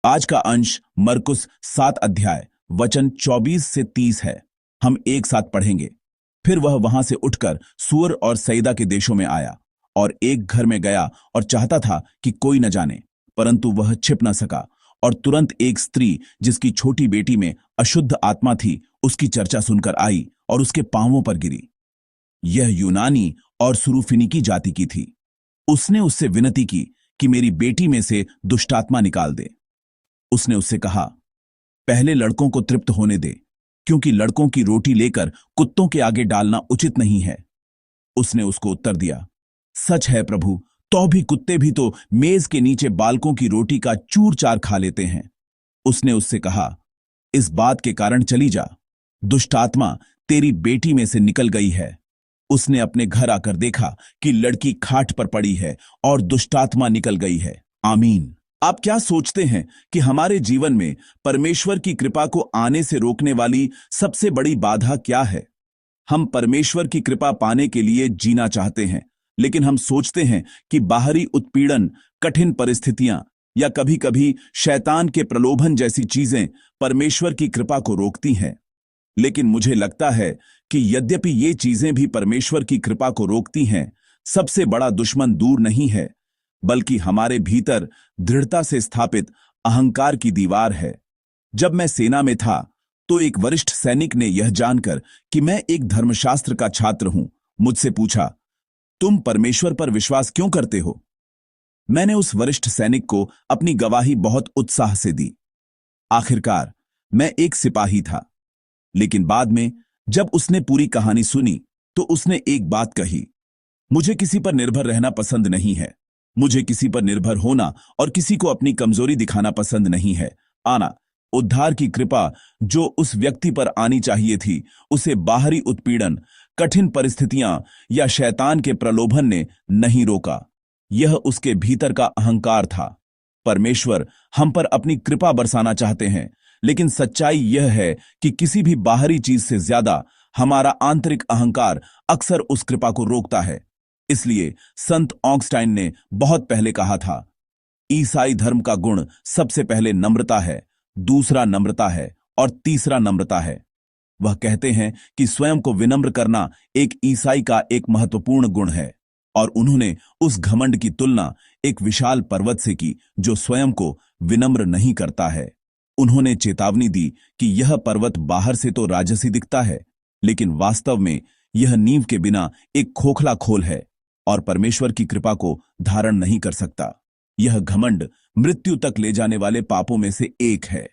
आज का अंश मरकुस 7 अध्याय वचन 24 से 30 है। हम एक साथ पढ़ेंगे। फिर वह वहां से उठकर सूर और सईदा के देशों में आया और एक घर में गया और चाहता था कि कोई न जाने, परंतु वह छिप न सका। और तुरंत एक स्त्री जिसकी छोटी बेटी में अशुद्ध आत्मा थी उसकी चर्चा सुनकर आई और उसके पांवों पर गिरी। यह यूनानी और सुरूफिनिकी जाति की थी। उसने उससे विनती की कि मेरी बेटी में से दुष्टात्मा निकाल दे। उसने उससे कहा, पहले लड़कों को तृप्त होने दे, क्योंकि लड़कों की रोटी लेकर कुत्तों के आगे डालना उचित नहीं है। उसने उसको उत्तर दिया, सच है प्रभु, तो भी कुत्ते भी तो मेज के नीचे बालकों की रोटी का चूर चार खा लेते हैं। उसने उससे कहा, इस बात के कारण चली जा, दुष्ट आत्मा तेरी बेटी में से निकल गई है। उसने अपने घर आकर देखा कि लड़की खाट पर पड़ी है और दुष्टात्मा निकल गई है। आमीन। आप क्या सोचते हैं कि हमारे जीवन में परमेश्वर की कृपा को आने से रोकने वाली सबसे बड़ी बाधा क्या है? हम परमेश्वर की कृपा पाने के लिए जीना चाहते हैं, लेकिन हम सोचते हैं कि बाहरी उत्पीड़न, कठिन परिस्थितियां या कभी-कभी शैतान के प्रलोभन जैसी चीजें परमेश्वर की कृपा को रोकती हैं। लेकिन मुझे लगता है कि यद्यपि ये चीजें भी परमेश्वर की कृपा को रोकती हैं, सबसे बड़ा दुश्मन दूर नहीं है, बल्कि हमारे भीतर दृढ़ता से स्थापित अहंकार की दीवार है। जब मैं सेना में था तो एक वरिष्ठ सैनिक ने यह जानकर कि मैं एक धर्मशास्त्र का छात्र हूं, मुझसे पूछा, तुम परमेश्वर पर विश्वास क्यों करते हो? मैंने उस वरिष्ठ सैनिक को अपनी गवाही बहुत उत्साह से दी। आखिरकार मैं एक सिपाही था। लेकिन बाद में जब उसने पूरी कहानी सुनी तो उसने एक बात कही, मुझे किसी पर निर्भर रहना पसंद नहीं है। मुझे किसी पर निर्भर होना और किसी को अपनी कमजोरी दिखाना पसंद नहीं है। आना उद्धार की कृपा जो उस व्यक्ति पर आनी चाहिए थी, उसे बाहरी उत्पीड़न, कठिन परिस्थितियां या शैतान के प्रलोभन ने नहीं रोका। यह उसके भीतर का अहंकार था। परमेश्वर हम पर अपनी कृपा बरसाना चाहते हैं, लेकिन सच्चाई यह है कि किसी भी बाहरी चीज से ज्यादा हमारा आंतरिक अहंकार अक्सर उस कृपा को रोकता है। इसलिए संत ऑगस्टाइन ने बहुत पहले कहा था, ईसाई धर्म का गुण सबसे पहले नम्रता है, दूसरा नम्रता है और तीसरा नम्रता है। वह कहते हैं कि स्वयं को विनम्र करना एक ईसाई का एक महत्वपूर्ण गुण है, और उन्होंने उस घमंड की तुलना एक विशाल पर्वत से की जो स्वयं को विनम्र नहीं करता है। उन्होंने चेतावनी दी कि यह पर्वत बाहर से तो राजसी दिखता है, लेकिन वास्तव में यह नींव के बिना एक खोखला खोल है और परमेश्वर की कृपा को धारण नहीं कर सकता। यह घमंड मृत्यु तक ले जाने वाले पापों में से एक है।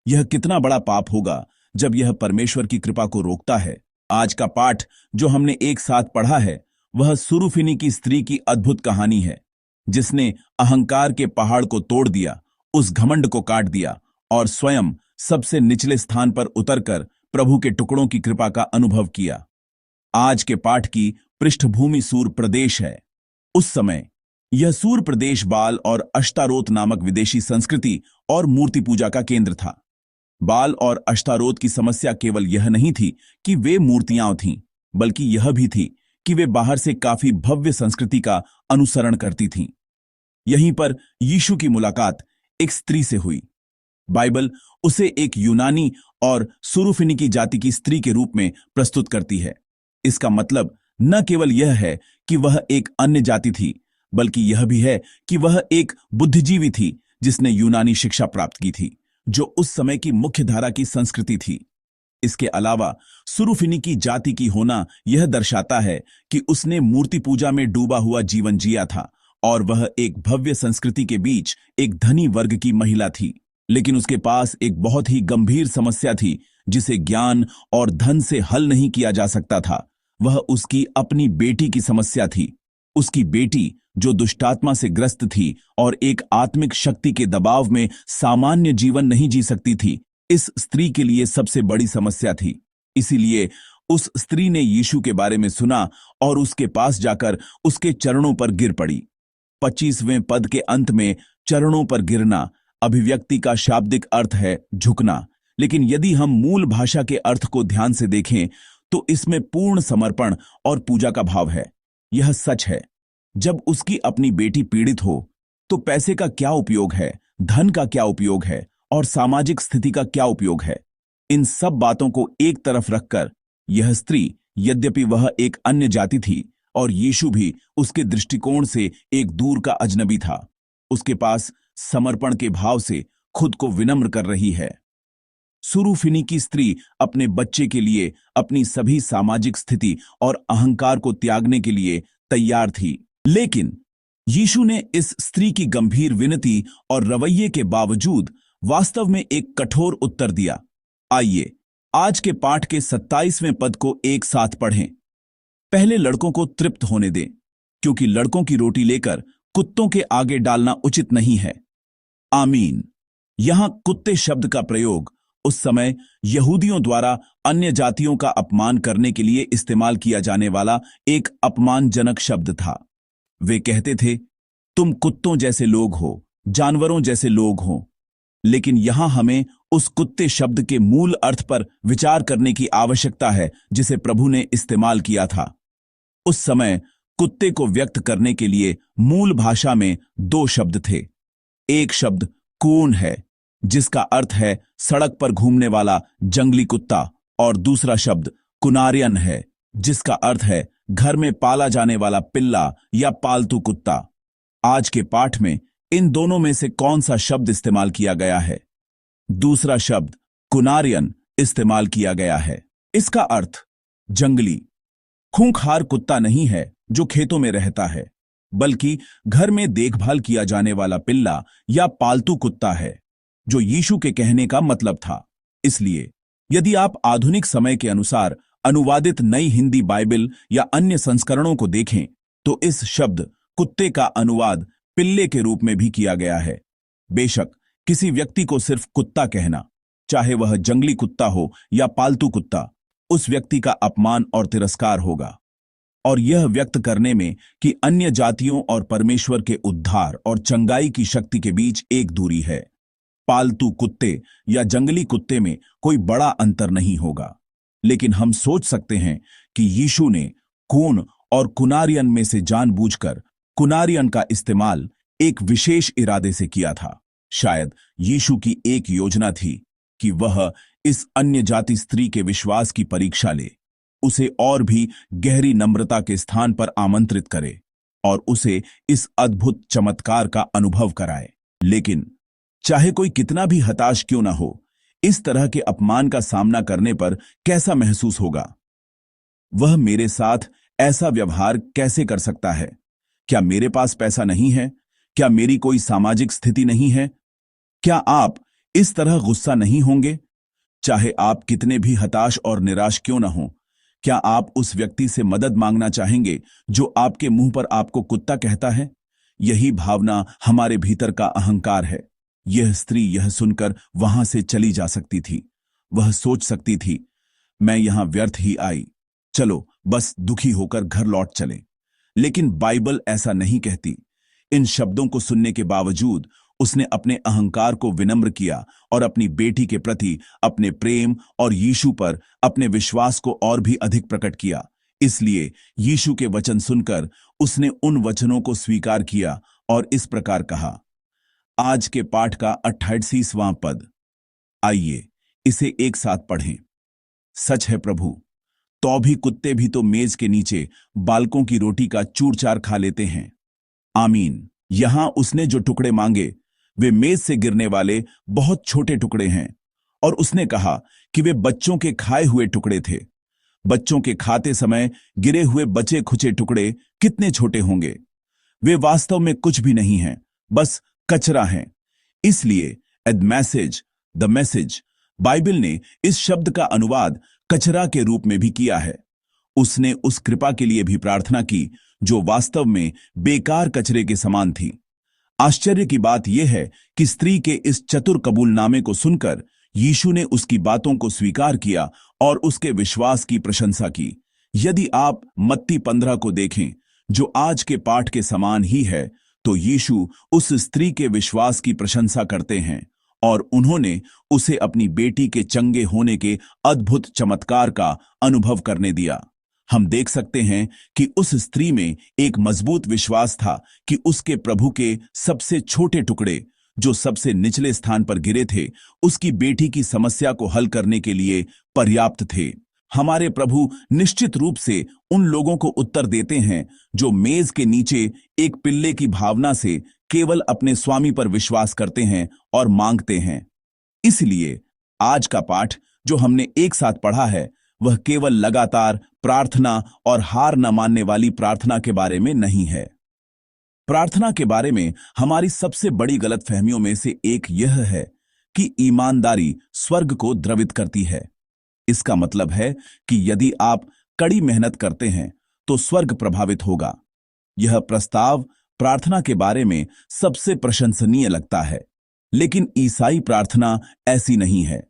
यह कितना बड़ा पाप होगा जब यह परमेश्वर की कृपा को रोकता है। आज का पाठ जो हमने एक साथ पढ़ा है, वह सुरूफिनिकी स्त्री की अद्भुत कहानी है, जिसने अहंकार के पहाड़ को तोड़ दिया, उस घमंड को काट दिया और स्वयं सबसे निचले स्थान पर उतरकर प्रभु के टुकड़ों की कृपा का अनुभव किया। आज के पाठ की पृष्ठभूमि सूर प्रदेश है। उस समय यह सूर प्रदेश बाल और अश्तारोत नामक विदेशी संस्कृति और मूर्ति पूजा का केंद्र था। बाल और अश्तारोत की समस्या केवल यह नहीं थी कि वे मूर्तियां थीं, बल्कि यह भी थी कि वे बाहर से काफी भव्य संस्कृति का अनुसरण करती थीं। यहीं पर यीशु की मुलाकात एक स्त्री से हुई। बाइबल उसे एक यूनानी और सुरूफिनिकी जाति की स्त्री के रूप में प्रस्तुत करती है। इसका मतलब न केवल यह है कि वह एक अन्य जाति थी, बल्कि यह भी है कि वह एक बुद्धिजीवी थी जिसने यूनानी शिक्षा प्राप्त की थी, जो उस समय की मुख्य धारा की संस्कृति थी। इसके अलावा सुरूफिनिकी जाति की होना यह दर्शाता है कि उसने मूर्ति पूजा में डूबा हुआ जीवन जिया था और वह एक भव्य संस्कृति के बीच एक धनी वर्ग की महिला थी। लेकिन उसके पास एक बहुत ही गंभीर समस्या थी जिसे ज्ञान और धन से हल नहीं किया जा सकता था। वह उसकी अपनी बेटी की समस्या थी। उसकी बेटी जो दुष्टात्मा से ग्रस्त थी और एक आत्मिक शक्ति के दबाव में सामान्य जीवन नहीं जी सकती थी, इस स्त्री के लिए सबसे बड़ी समस्या थी। इसीलिए उस स्त्री ने यीशु के बारे में सुना और उसके पास जाकर उसके चरणों पर गिर पड़ी। 25वें पद के अंत में चरणों पर गिरना अभिव्यक्ति का शाब्दिक अर्थ है झुकना, लेकिन यदि हम मूल भाषा के अर्थ को ध्यान से देखें तो इसमें पूर्ण समर्पण और पूजा का भाव है। यह सच है, जब उसकी अपनी बेटी पीड़ित हो तो पैसे का क्या उपयोग है धन का क्या उपयोग है और सामाजिक स्थिति का क्या उपयोग है, इन सब बातों को एक तरफ रखकर यह स्त्री, यद्यपि वह एक अन्य जाति थी और यीशु भी उसके दृष्टिकोण से एक दूर का अजनबी था, उसके पास समर्पण के भाव से खुद को विनम्र कर रही है। सुरूफिनी स्त्री अपने बच्चे के लिए अपनी सभी सामाजिक स्थिति और अहंकार को त्यागने के लिए तैयार थी, लेकिन यीशु ने इस स्त्री की गंभीर विनती और रवैये के बावजूद वास्तव में एक कठोर उत्तर दिया। आइए आज के पाठ के 27वें पद को एक साथ पढ़ें। पहले लड़कों को तृप्त होने दें, क्योंकि लड़कों की रोटी लेकर कुत्तों के आगे डालना उचित नहीं है। आमीन। यहां कुत्ते शब्द का प्रयोग उस समय यहूदियों द्वारा अन्य जातियों का अपमान करने के लिए इस्तेमाल किया जाने वाला एक अपमानजनक शब्द था। वे कहते थे, तुम कुत्तों जैसे लोग हो, जानवरों जैसे लोग हो। लेकिन यहां हमें उस कुत्ते शब्द के मूल अर्थ पर विचार करने की आवश्यकता है जिसे प्रभु ने इस्तेमाल किया था। उस समय कुत्ते को व्यक्त करने के लिए मूल भाषा में दो शब्द थे। एक शब्द कून है, जिसका अर्थ है सड़क पर घूमने वाला जंगली कुत्ता, और दूसरा शब्द कुनारियन है, जिसका अर्थ है घर में पाला जाने वाला पिल्ला या पालतू कुत्ता। आज के पाठ में इन दोनों में से कौन सा शब्द इस्तेमाल किया गया है? दूसरा शब्द कुनारियन इस्तेमाल किया गया है। इसका अर्थ जंगली, खूंखार कुत्ता नहीं है जो खेतों में रहता है, बल्कि घर में देखभाल किया जाने वाला पिल्ला या पालतू कुत्ता है, जो यीशु के कहने का मतलब था। इसलिए यदि आप आधुनिक समय के अनुसार अनुवादित नई हिंदी बाइबल या अन्य संस्करणों को देखें, तो इस शब्द कुत्ते का अनुवाद पिल्ले के रूप में भी किया गया है। बेशक किसी व्यक्ति को सिर्फ कुत्ता कहना, चाहे वह जंगली कुत्ता हो या पालतू कुत्ता, उस व्यक्ति का अपमान और तिरस्कार होगा, और यह व्यक्त करने में कि अन्य जातियों और परमेश्वर के उद्धार और चंगाई की शक्ति के बीच एक दूरी है। पालतू कुत्ते या जंगली कुत्ते में कोई बड़ा अंतर नहीं होगा, लेकिन हम सोच सकते हैं कि यीशु ने कून और कुनारियन में से जानबूझकर कुनारियन का इस्तेमाल एक विशेष इरादे से किया था। शायद यीशु की एक योजना थी कि वह इस अन्य जाति स्त्री के विश्वास की परीक्षा ले, उसे और भी गहरी नम्रता के स्थान पर आमंत्रित करे और उसे इस अद्भुत चमत्कार का अनुभव कराए। लेकिन चाहे कोई कितना भी हताश क्यों ना हो, इस तरह के अपमान का सामना करने पर कैसा महसूस होगा? वह मेरे साथ ऐसा व्यवहार कैसे कर सकता है? क्या मेरे पास पैसा नहीं है? क्या मेरी कोई सामाजिक स्थिति नहीं है? क्या आप इस तरह गुस्सा नहीं होंगे? चाहे आप कितने भी हताश और निराश क्यों ना हो, क्या आप उस व्यक्ति से मदद मांगना चाहेंगे जो आपके मुंह पर आपको कुत्ता कहता है? यही भावना हमारे भीतर का अहंकार है। यह स्त्री यह सुनकर वहां से चली जा सकती थी। वह सोच सकती थी, मैं यहां व्यर्थ ही आई, चलो बस दुखी होकर घर लौट चले। लेकिन बाइबल ऐसा नहीं कहती। इन शब्दों को सुनने के बावजूद उसने अपने अहंकार को विनम्र किया और अपनी बेटी के प्रति अपने प्रेम और यीशु पर अपने विश्वास को और भी अधिक प्रकट किया। इसलिए यीशु के वचन सुनकर उसने उन वचनों को स्वीकार किया और इस प्रकार कहा। आज के पाठ का 28वां पद, आइए इसे एक साथ पढ़ें। सच है प्रभु, तो भी कुत्ते भी तो मेज के नीचे बालकों की रोटी का चूर-चार खा लेते हैं। आमीन। यहां उसने जो टुकड़े मांगे वे मेज से गिरने वाले बहुत छोटे टुकड़े हैं, और उसने कहा कि वे बच्चों के खाए हुए टुकड़े थे। बच्चों के खाते समय गिरे हुए बचे खुचे टुकड़े कितने छोटे होंगे? वे वास्तव में कुछ भी नहीं हैं, बस कचरा हैं। इसलिए द मैसेज बाइबल ने इस शब्द का अनुवाद कचरा के रूप में भी किया है। उसने उस कृपा के लिए भी प्रार्थना की जो वास्तव में बेकार कचरे के समान थी। आश्चर्य की बात यह है कि स्त्री के इस चतुर कबूलनामे को सुनकर यीशु ने उसकी बातों को स्वीकार किया और उसके विश्वास की प्रशंसा की। यदि आप मत्ती 15 को देखें, जो आज के पाठ के समान ही है, तो यीशु उस स्त्री के विश्वास की प्रशंसा करते हैं और उन्होंने उसे अपनी बेटी के चंगे होने के अद्भुत चमत्कार का अनुभव करने दिया। हम देख सकते हैं कि उस स्त्री में एक मजबूत विश्वास था कि उसके प्रभु के सबसे छोटे टुकड़े, जो सबसे निचले स्थान पर गिरे थे, उसकी बेटी की समस्या को हल करने के लिए पर्याप्त थे। हमारे प्रभु निश्चित रूप से उन लोगों को उत्तर देते हैं जो मेज के नीचे एक पिल्ले की भावना से केवल अपने स्वामी पर विश्वास करते हैं और मांगते हैं। इसलिए आज का पाठ जो हमने एक साथ पढ़ा है, वह केवल लगातार प्रार्थना और हार न मानने वाली प्रार्थना के बारे में नहीं है। प्रार्थना के बारे में हमारी सबसे बड़ी गलतफहमियों में से एक यह है कि ईमानदारी स्वर्ग को द्रवित करती है। इसका मतलब है कि यदि आप कड़ी मेहनत करते हैं तो स्वर्ग प्रभावित होगा। यह प्रस्ताव प्रार्थना के बारे में सबसे प्रशंसनीय लगता है, लेकिन ईसाई प्रार्थना ऐसी नहीं है।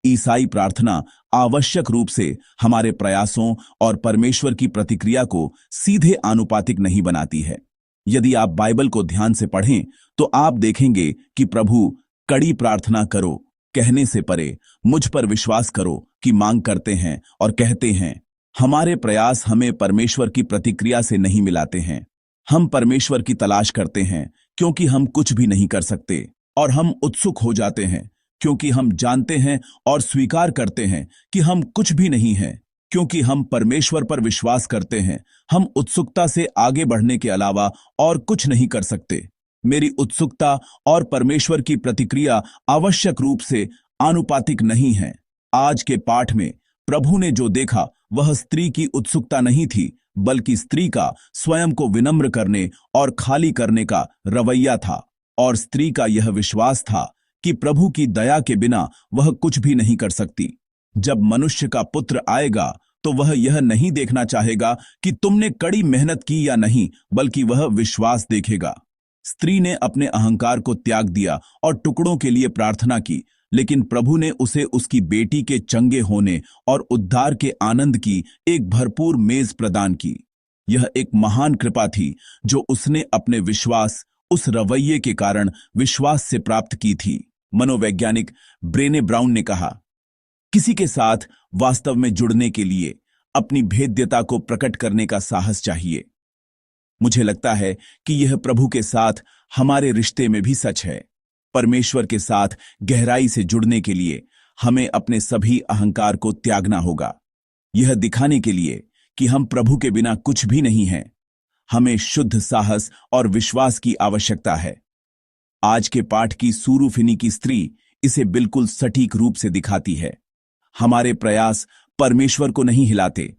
ईसाई प्रार्थना आवश्यक रूप से हमारे प्रयासों और परमेश्वर की प्रतिक्रिया को सीधे आनुपातिक नहीं बनाती है। यदि आप बाइबल को ध्यान से पढ़ें तो आप देखेंगे कि प्रभु कड़ी प्रार्थना करो कहने से परे मुझ पर विश्वास करो कि मांग करते हैं और कहते हैं। हमारे प्रयास हमें परमेश्वर की प्रतिक्रिया से नहीं मिलाते हैं। हम परमेश्वर की तलाश करते हैं क्योंकि हम कुछ भी नहीं कर सकते, और हम उत्सुक हो जाते हैं क्योंकि हम जानते हैं और स्वीकार करते हैं कि हम कुछ भी नहीं हैं। क्योंकि हम परमेश्वर पर विश्वास करते हैं, हम उत्सुकता से आगे बढ़ने के अलावा और कुछ नहीं कर सकते। मेरी उत्सुकता और परमेश्वर की प्रतिक्रिया आवश्यक रूप से आनुपातिक नहीं है। आज के पाठ में प्रभु ने जो देखा वह स्त्री की उत्सुकता नहीं थी, बल्कि स्त्री का स्वयं को विनम्र करने और खाली करने का रवैया था, और स्त्री का यह विश्वास था कि प्रभु की दया के बिना वह कुछ भी नहीं कर सकती। जब मनुष्य का पुत्र आएगा तो वह यह नहीं देखना चाहेगा कि तुमने कड़ी मेहनत की या नहीं, बल्कि वह विश्वास देखेगा। स्त्री ने अपने अहंकार को त्याग दिया और टुकड़ों के लिए प्रार्थना की, लेकिन प्रभु ने उसे उसकी बेटी के चंगे होने और उद्धार के आनंद की एक भरपूर मेज प्रदान की। यह एक महान कृपा थी जो उसने अपने विश्वास, उस रवैये के कारण विश्वास से प्राप्त की थी। मनोवैज्ञानिक ब्रेने ब्राउन ने कहा, किसी के साथ वास्तव में जुड़ने के लिए अपनी भेद्यता को प्रकट करने का साहस चाहिए। मुझे लगता है कि यह प्रभु के साथ हमारे रिश्ते में भी सच है। परमेश्वर के साथ गहराई से जुड़ने के लिए हमें अपने सभी अहंकार को त्यागना होगा, यह दिखाने के लिए कि हम प्रभु के बिना कुछ भी नहीं हैं। हमें शुद्ध साहस और विश्वास की आवश्यकता है। आज के पाठ की सूरूफिनी की स्त्री इसे बिल्कुल सटीक रूप से दिखाती है। हमारे प्रयास परमेश्वर को नहीं हिलाते,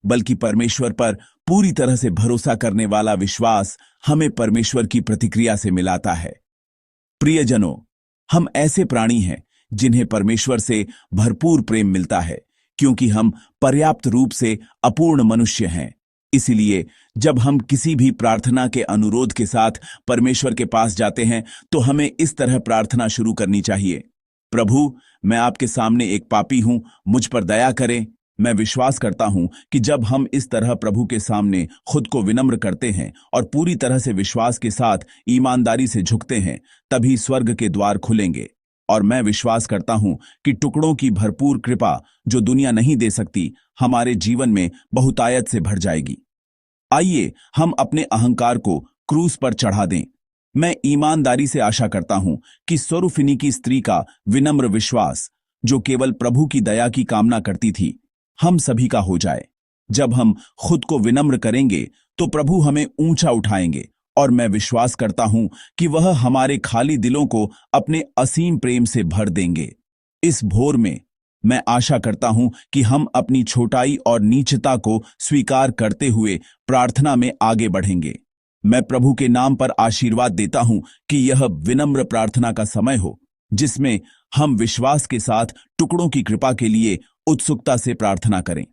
बल्कि परमेश्वर पर पूरी तरह से भरोसा करने वाला विश्वास हमें परमेश्वर की प्रतिक्रिया से मिलाता है। प्रियजनों, हम ऐसे प्राणी हैं जिन्हें परमेश्वर से भरपूर प्रेम मिलता है, क्योंकि हम पर्याप्त रूप से अपूर्ण मनुष्य हैं। इसलिए जब हम किसी भी प्रार्थना के अनुरोध के साथ परमेश्वर के पास जाते हैं तो हमें इस तरह प्रार्थना शुरू करनी चाहिए, प्रभु, मैं आपके सामने एक पापी हूं, मुझ पर दया करें। मैं विश्वास करता हूं कि जब हम इस तरह प्रभु के सामने खुद को विनम्र करते हैं और पूरी तरह से विश्वास के साथ ईमानदारी से झुकते हैं, तभी स्वर्ग के द्वार खुलेंगे। और मैं विश्वास करता हूं कि टुकड़ों की भरपूर कृपा जो दुनिया नहीं दे सकती, हमारे जीवन में बहुतायत से भर जाएगी। आइए हम अपने अहंकार को क्रूस पर चढ़ा दें। मैं ईमानदारी से आशा करता हूं कि स्वरूफिनी की स्त्री का विनम्र विश्वास, जो केवल प्रभु की दया की कामना करती थी, हम सभी का हो जाए। जब हम खुद को विनम्र करेंगे तो प्रभु हमें ऊंचा उठाएंगे, और मैं विश्वास करता हूं कि वह हमारे खाली दिलों को अपने असीम प्रेम से भर देंगे। इस भोर में मैं आशा करता हूं कि हम अपनी छोटाई और नीचता को स्वीकार करते हुए प्रार्थना में आगे बढ़ेंगे। मैं प्रभु के नाम पर आशीर्वाद देता हूं कि यह विनम्र प्रार्थना का समय हो, जिसमें हम विश्वास के साथ टुकड़ों की कृपा के लिए उत्सुकता से प्रार्थना करें।